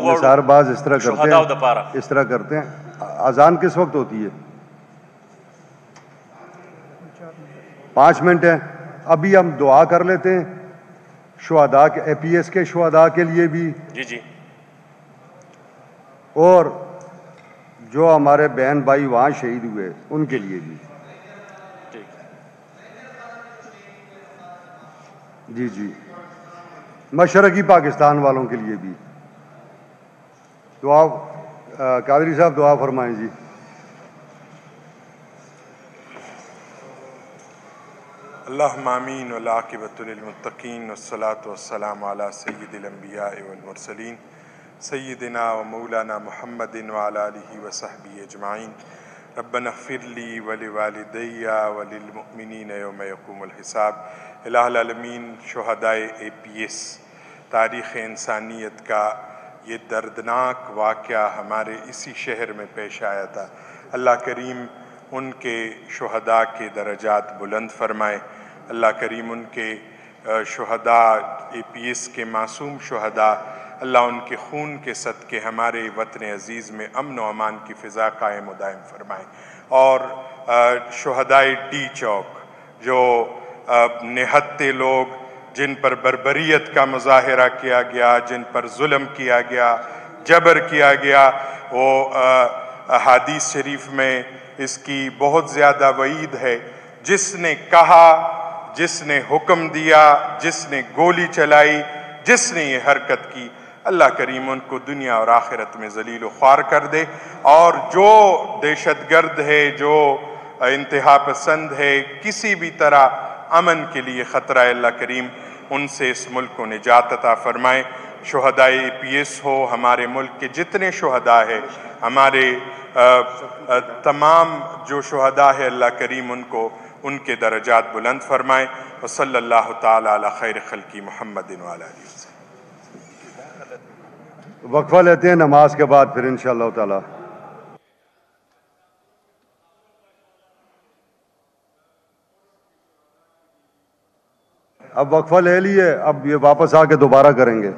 نثار باز اس طرح کرتے ہیں اذان کس وقت ہوتی ہے؟ 5 منٹ ہے. ابھی ہم دعا کر لیتے ہیں شہداء کے اے پی ایس کے شہداء کے لیے بھی جی اور جو ہمارے بہن بھائی وہاں شہید ہوئے ان کے لیے بھی. جی مشرقی پاکستان والوں کے لیے بھی دعا. قادری صاحب دعا فرمائیں جی. اللہم آمین والعاقبۃ للمتقین والصلاة والسلام علی سید الانبیاء والمرسلین سیدنا و مولانا محمد وعلی آلہ وصحبہ اجمعین. ربنا اغفر لی ولوالدی وللمؤمنین یوم یقوم الحساب. الہ العالمین، شہدائے اے پی ایس، تاریخ انسانیت کا یہ دردناک واقعہ ہمارے اسی شہر میں پیش آیا تھا. اللہ کریم ان کے شہداء کے درجات بلند فرمائے. اللہ کریم ان کے شہداء اے پی ایس کے معصوم شہداء، اللہ ان کے خون کے صدقے ہمارے وطن عزیز میں امن و امان کی فضا قائم و دائم فرمائے. اور شہدائے ڈی چوک، جو نہتے لوگ جن پر بربریت کا مظاہرہ کیا گیا، جن پر ظلم کیا گیا، جبر کیا گیا، وہ احادیث شریف میں اس کی بہت زیادہ وعید ہے. جس نے کہا، جس نے حکم دیا، جس نے گولی چلائی، جس نے یہ حرکت کی، اللہ کریم ان کو دنیا اور آخرت میں ذلیل و خوار کر دے. اور جو دہشت گرد ہے، جو انتہا پسند ہے، کسی بھی طرح امن کے لیے خطرہ ہے، اللہ کریم ان سے اس ملک کو نجات عطا فرمائے. شہدائے اے پی ایس ہو، ہمارے ملک کے جتنے شہداء ہیں، ہمارے تمام جو شہداء ہیں، اللہ کریم ان کو ان کے درجات بلند فرمائے. وصلی اللہ تعالی علی خیر خلقی محمد وعلی آلہ وسلم. وقفہ لیتے ہیں نماز کے بعد پھر انشاءاللہ تعالی. اب وقفہ لے لیے، اب یہ واپس آ کے دوبارہ کریں گے.